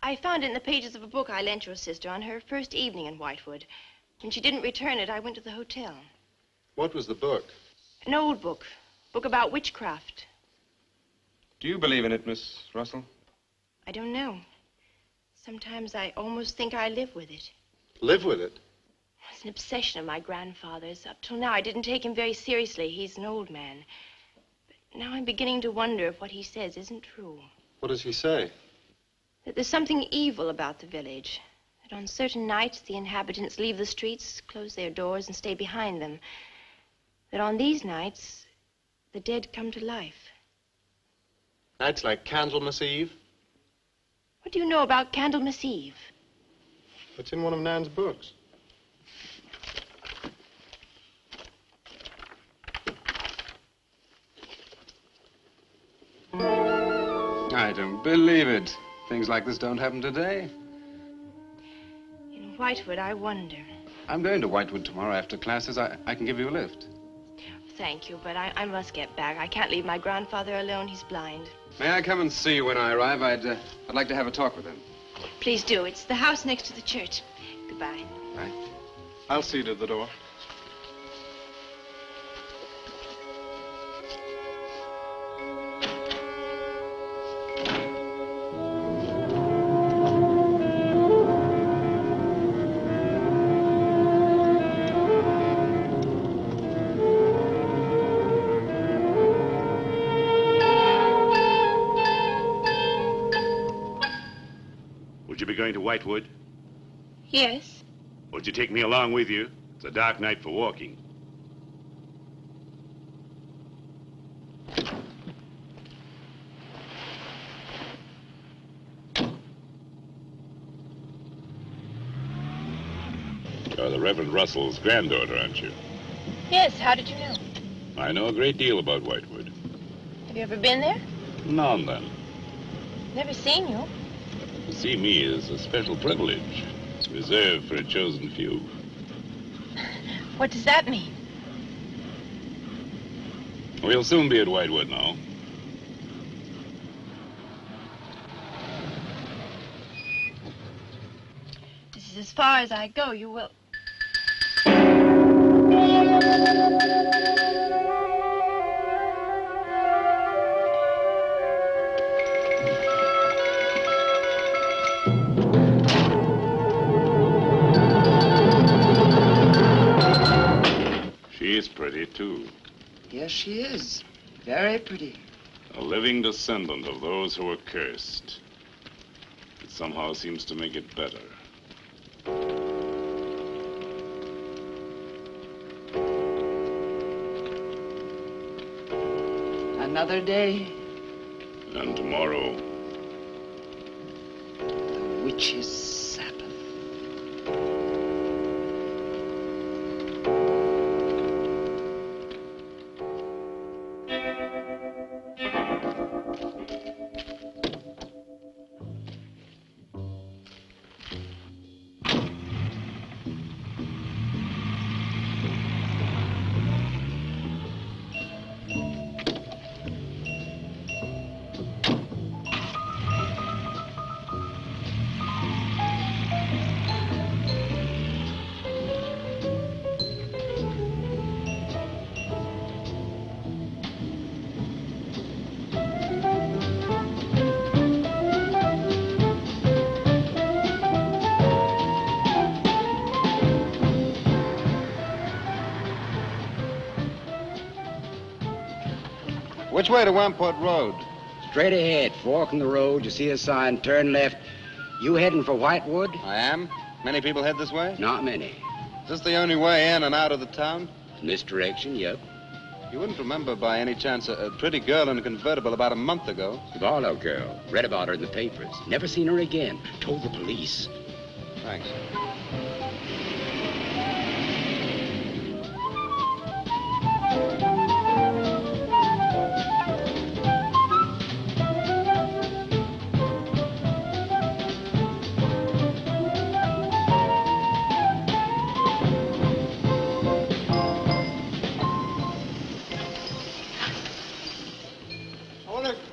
I found it in the pages of a book I lent your sister on her first evening in Whitewood. When she didn't return it, I went to the hotel. What was the book? An old book. Book about witchcraft. Do you believe in it, Miss Russell? I don't know. Sometimes I almost think I live with it. Live with it? It's an obsession of my grandfather's. Up till now, I didn't take him very seriously. He's an old man. But now I'm beginning to wonder if what he says isn't true. What does he say? That there's something evil about the village. That on certain nights, the inhabitants leave the streets, close their doors, and stay behind them. That on these nights, the dead come to life. Nights like Candlemas Eve? What do you know about Candlemas Eve? It's in one of Nan's books. I don't believe it. Things like this don't happen today. In Whitewood, I wonder. I'm going to Whitewood tomorrow after classes. I can give you a lift. Thank you, but I must get back. I can't leave my grandfather alone. He's blind. May I come and see you when I arrive? I'd like to have a talk with him. Please do. It's the house next to the church. Goodbye. Bye. I'll see you to the door. Going to Whitewood? Yes. Would you take me along with you? It's a dark night for walking. You're the Reverend Russell's granddaughter, aren't you? Yes, how did you know? I know a great deal about Whitewood. Have you ever been there? Now and then. Never seen you. To see me is a special privilege. It's reserved for a chosen few. What does that mean? We'll soon be at Whitewood now. This is as far as I go. You will... She's pretty, too. Yes, she is. Very pretty. A living descendant of those who were cursed. It somehow seems to make it better. Another day. And tomorrow. The witch's Sabbath. Which way to Wamport Road? Straight ahead, fork in the road, you see a sign, turn left. You heading for Whitewood? I am. Many people head this way? Not many. Is this the only way in and out of the town? In this direction, yep. You wouldn't remember by any chance a pretty girl in a convertible about a month ago? The Barlow girl. Read about her in the papers. Never seen her again. Told the police. Thanks.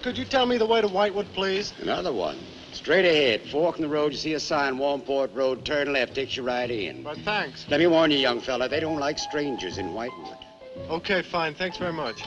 Could you tell me the way to Whitewood, please? Another one. Straight ahead, fork in the road, you see a sign, Wamport Road, turn left, takes you right in. But thanks. Let me warn you, young fella, they don't like strangers in Whitewood. Okay, fine. Thanks very much.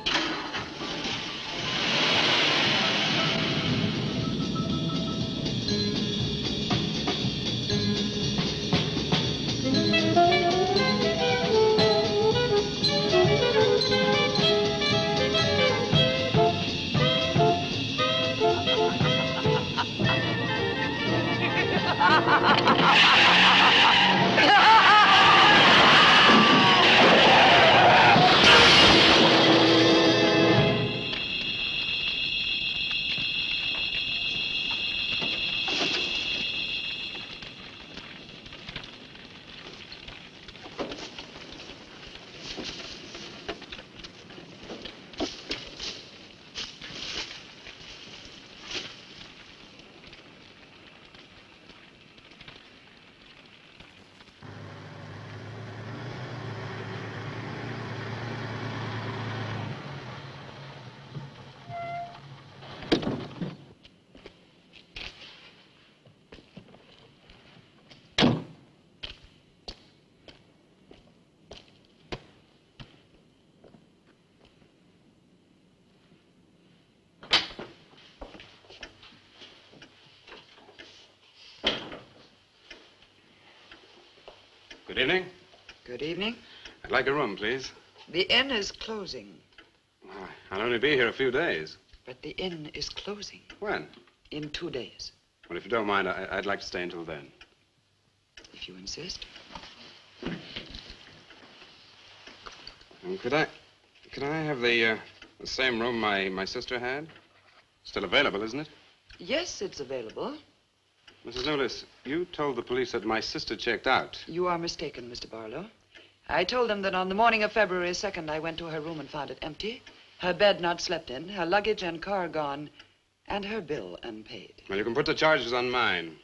Good evening. Good evening. I'd like a room, please. The inn is closing. I'll only be here a few days. But the inn is closing. When? In 2 days. Well, if you don't mind, I'd like to stay until then. If you insist. Could I have the same room my sister had? Still available, isn't it? Yes, it's available. Mrs. Lewis, you told the police that my sister checked out. You are mistaken, Mr. Barlow. I told them that on the morning of February 2nd, I went to her room and found it empty, her bed not slept in, her luggage and car gone, and her bill unpaid. Well, you can put the charges on mine.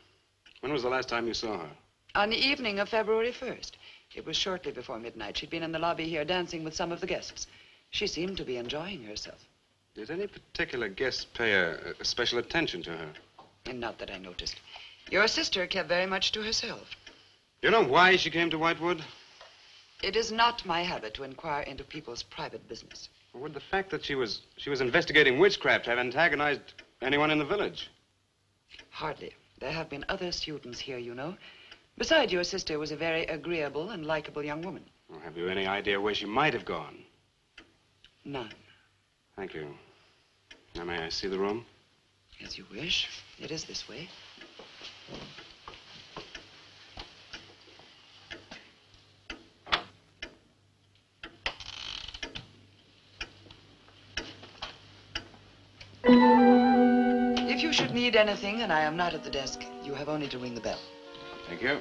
When was the last time you saw her? On the evening of February 1st. It was shortly before midnight. She'd been in the lobby here dancing with some of the guests. She seemed to be enjoying herself. Did any particular guest pay a special attention to her? And not that I noticed. Your sister kept very much to herself. You know why she came to Whitewood? It is not my habit to inquire into people's private business. Or would the fact that she was investigating witchcraft have antagonized anyone in the village? Hardly. There have been other students here, you know. Besides, your sister was a very agreeable and likable young woman. Well, have you any idea where she might have gone? None. Thank you. Now, may I see the room? As you wish. It is this way. If you should need anything and I am not at the desk, you have only to ring the bell. Thank you.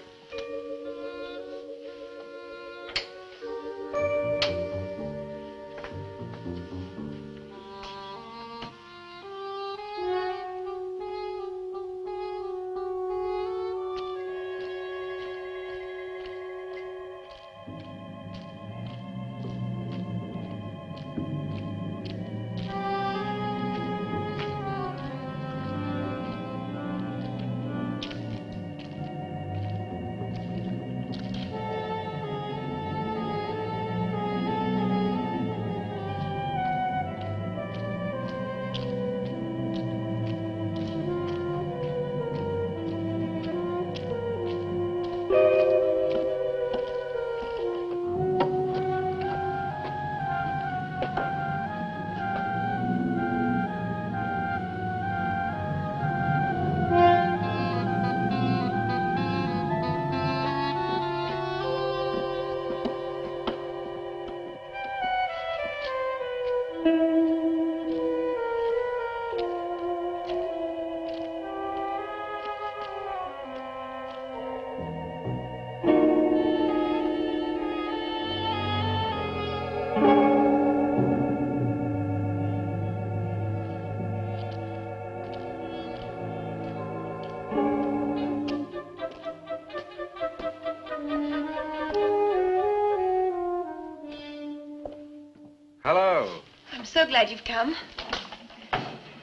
so glad you've come.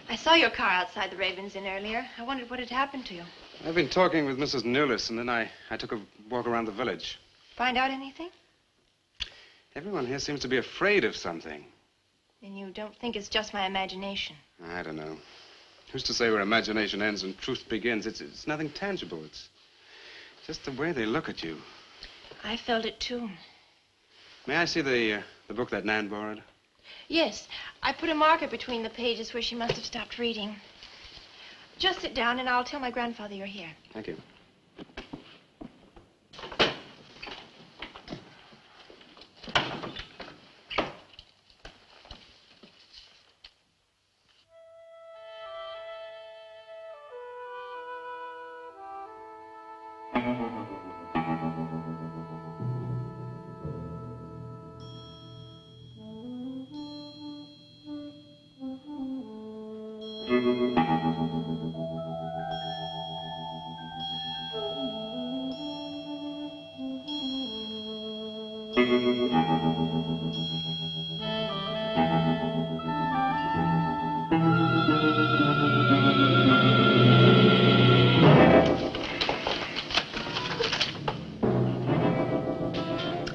I saw your car outside the Ravens Inn earlier. I wondered what had happened to you. I've been talking with Mrs. Newless, and then I took a walk around the village. Find out anything? Everyone here seems to be afraid of something. And you don't think it's just my imagination? I don't know. Who's to say where imagination ends and truth begins? It's nothing tangible. It's just the way they look at you. I felt it, too. May I see the book that Nan borrowed? Yes. I put a marker between the pages where she must have stopped reading. Just sit down, and I'll tell my grandfather you're here. Thank you.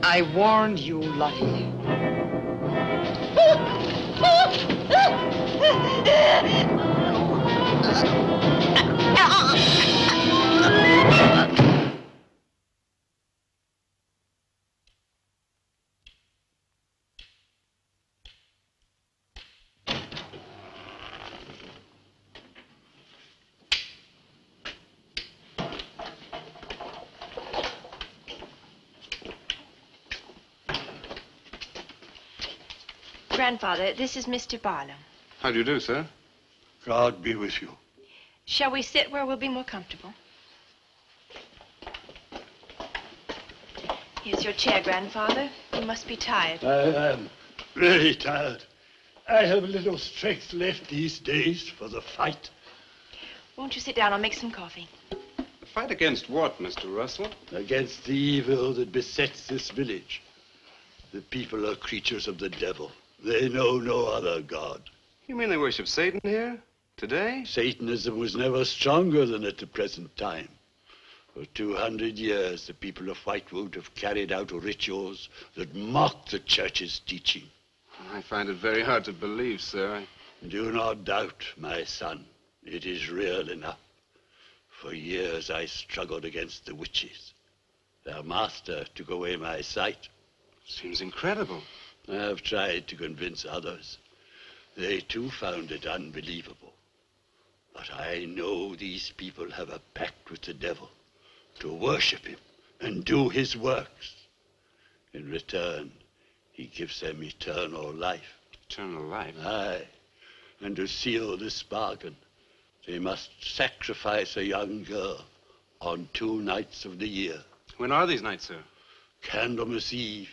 I warned you, Lottie. Grandfather, this is Mr. Barlow. How do you do, sir? God be with you. Shall we sit where we'll be more comfortable? Here's your chair, Grandfather. You must be tired. I am really tired. I have little strength left these days for the fight. Won't you sit down? I'll make some coffee. The fight against what, Mr. Russell? Against the evil that besets this village. The people are creatures of the devil. They know no other God. You mean they worship Satan here? Today? Satanism was never stronger than at the present time. For 200 years, the people of Whitewood have carried out rituals that mock the church's teaching. I find it very hard to believe, sir. Do not doubt, my son. It is real enough. For years, I struggled against the witches. Their master took away my sight. Seems incredible. I have tried to convince others. They too found it unbelievable. But I know these people have a pact with the devil to worship him and do his works. In return, he gives them eternal life. Eternal life? Aye. And to seal this bargain, they must sacrifice a young girl on 2 nights of the year. When are these nights, sir? Candlemas Eve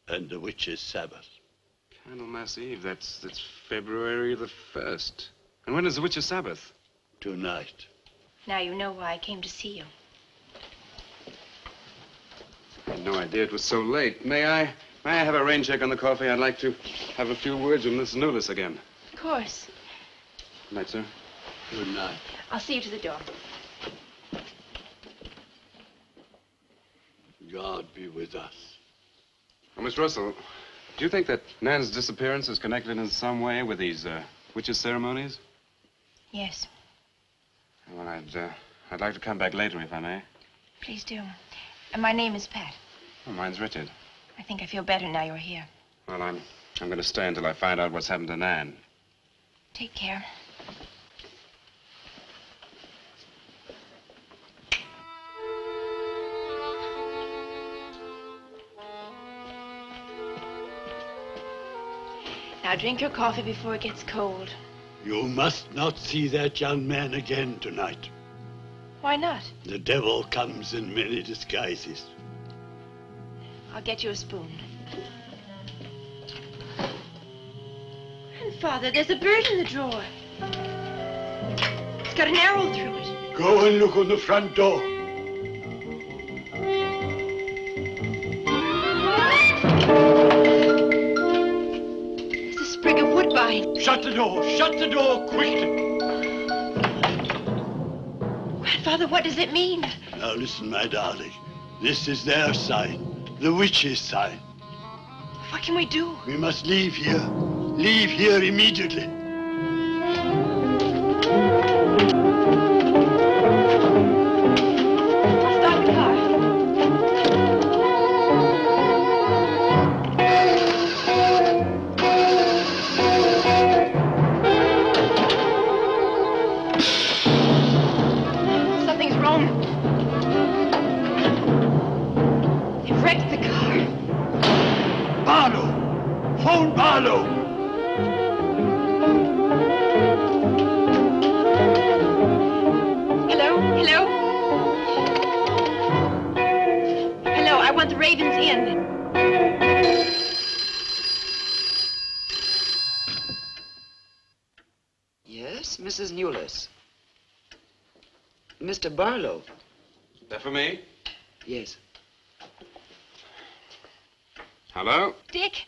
and the witch's Sabbath. Candlemas Eve, that's February the 1st. And when is the witch's Sabbath? Tonight. Now you know why I came to see you. I had no idea it was so late. May I have a rain check on the coffee? I'd like to have a few words with Miss Newless again. Of course. Good night, sir. Good night. I'll see you to the door. God be with us. Well, Miss Russell, do you think that Nan's disappearance is connected in some way with these witches' ceremonies? Yes. Well, I'd like to come back later, if I may. Please do. And my name is Pat. Oh, mine's Richard. I think I feel better now you're here. Well, I'm going to stay until I find out what's happened to Nan. Take care. Now drink your coffee before it gets cold. You must not see that young man again tonight. Why not? The devil comes in many disguises. I'll get you a spoon. And Father, there's a bird in the drawer. It's got an arrow through it. Go and look on the front door. There's a sprig of woodbine Shut the door. Shut the door quickly. Grandfather, what does it mean? Now listen, my darling. This is their sign. The witch's sign. What can we do? We must leave here. Leave here immediately. Stop the car. Something's wrong. They've wrecked the car. Barlow! Phone Barlow! Hello? Hello? Hello, I want the Ravens Inn. Yes, Mrs. Newless. Mr. Barlow. That for me? Yes. Hello? Dick?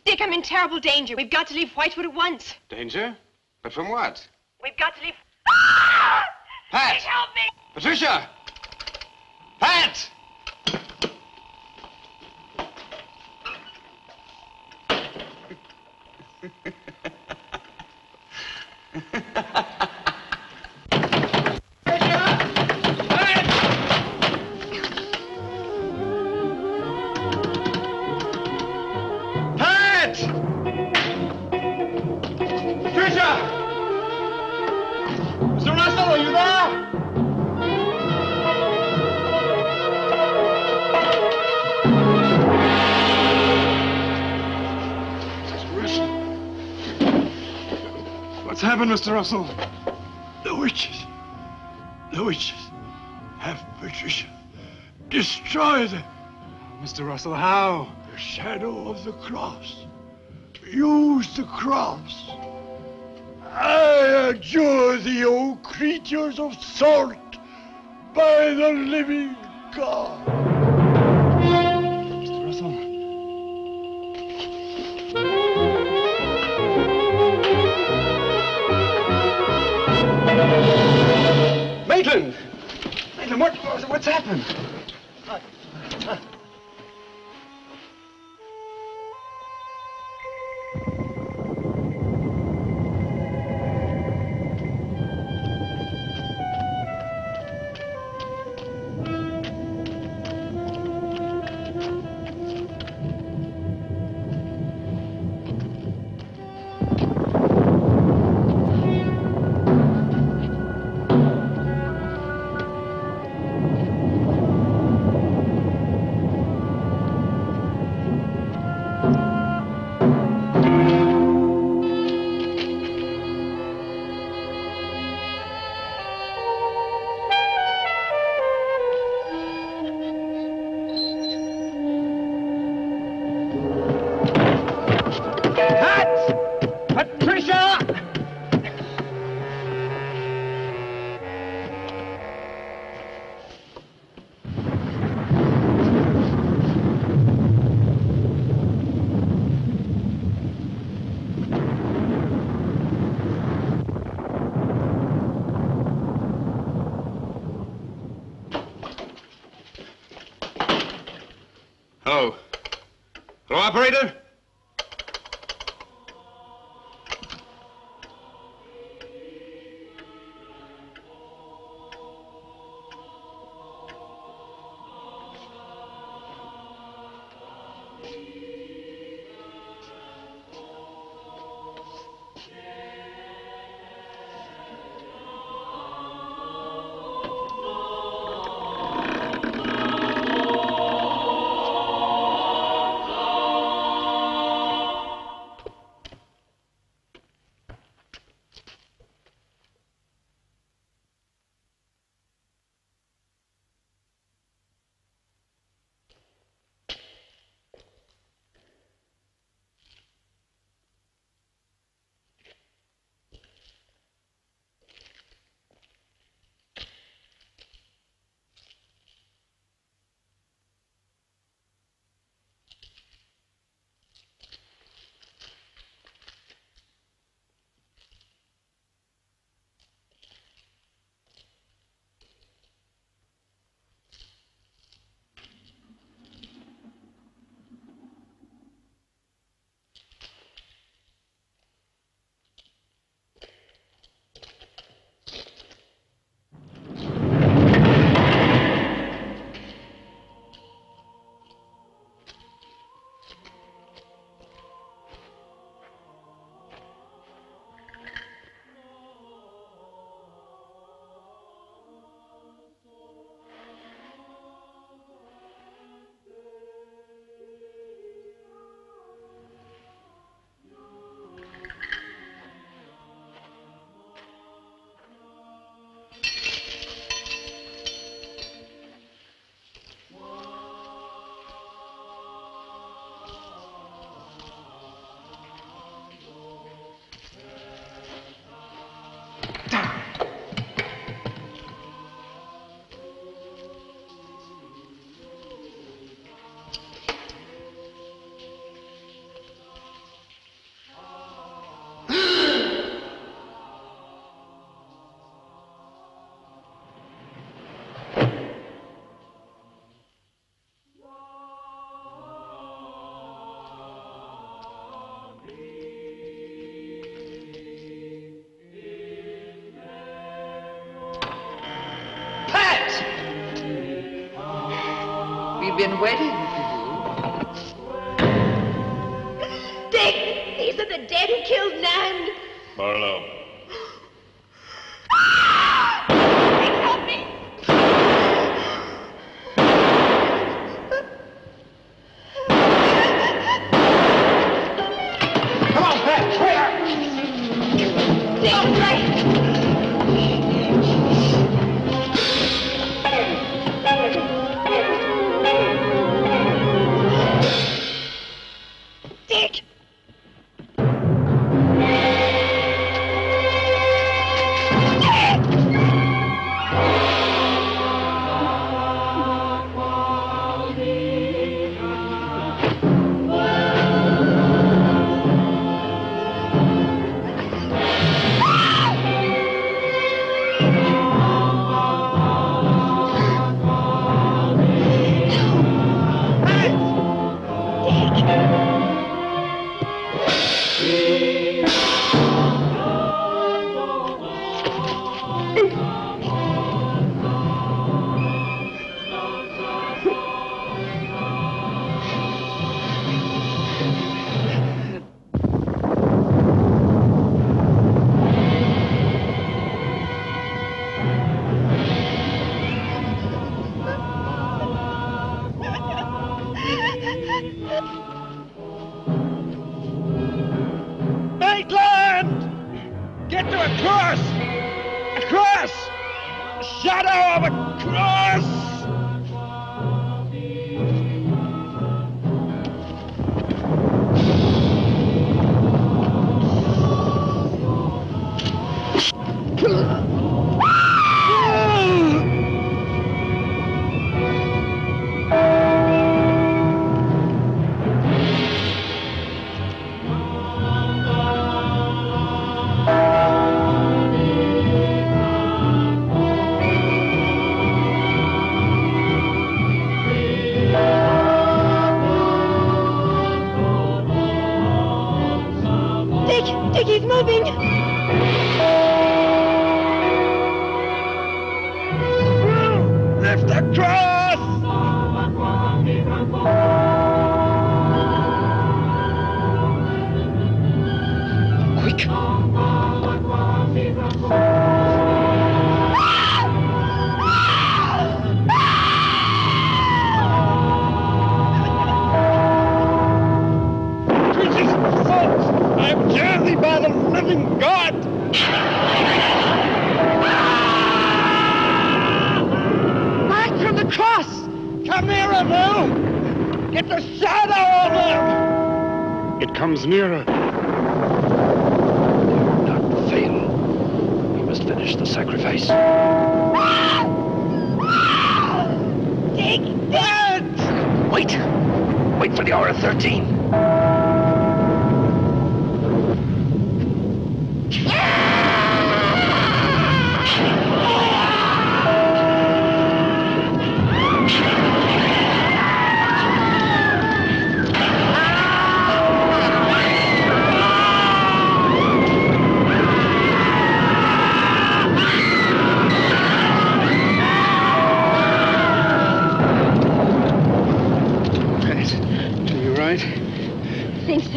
Dick, I'm in terrible danger. We've got to leave Whitewood at once. Danger? But from what? We've got to leave... Pat! Dick, help me! Patricia! Pat! What's happened, Mr. Russell? The witches. The witches have Patricia. Destroy them. Mr. Russell, how? The shadow of the cross. Use the cross. I adjure thee, O creatures of salt, by the living God. Mr. Russell. Maitland! Maitland, what's happened? Hello. Hello, operator? been waiting for you. Dick, these are the dead who killed Nan. Barlow. Dick, help me. Come on, Pat, quick! Dick, right. Dick! Maitland! Get to a cross! A cross! A shadow of a cross! Dick, he's moving. Lift the cross! Quick! Jesus, folks! I adjure thee by the living God! Back from the cross! Come nearer, Lou! Get the shadow of him! It comes nearer. Not fail. We must finish the sacrifice. Dick! Dad! Wait! Wait for the hour of 13. I think so.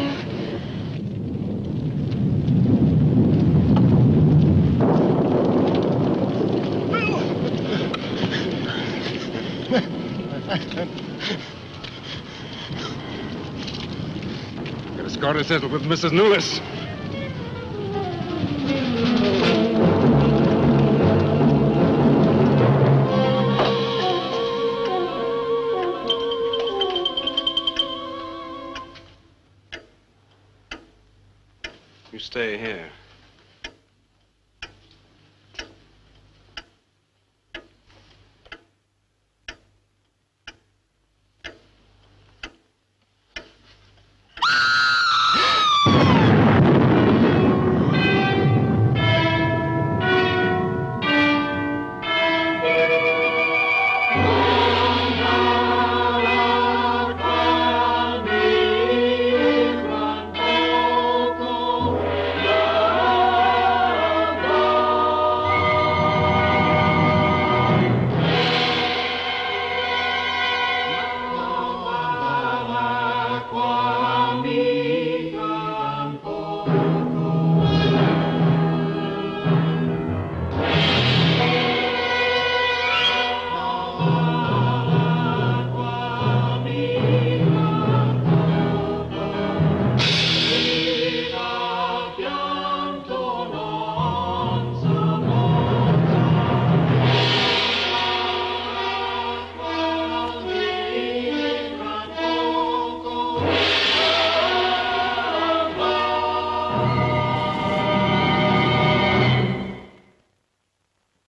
Got a score to settle with Mrs. Newless. You stay here.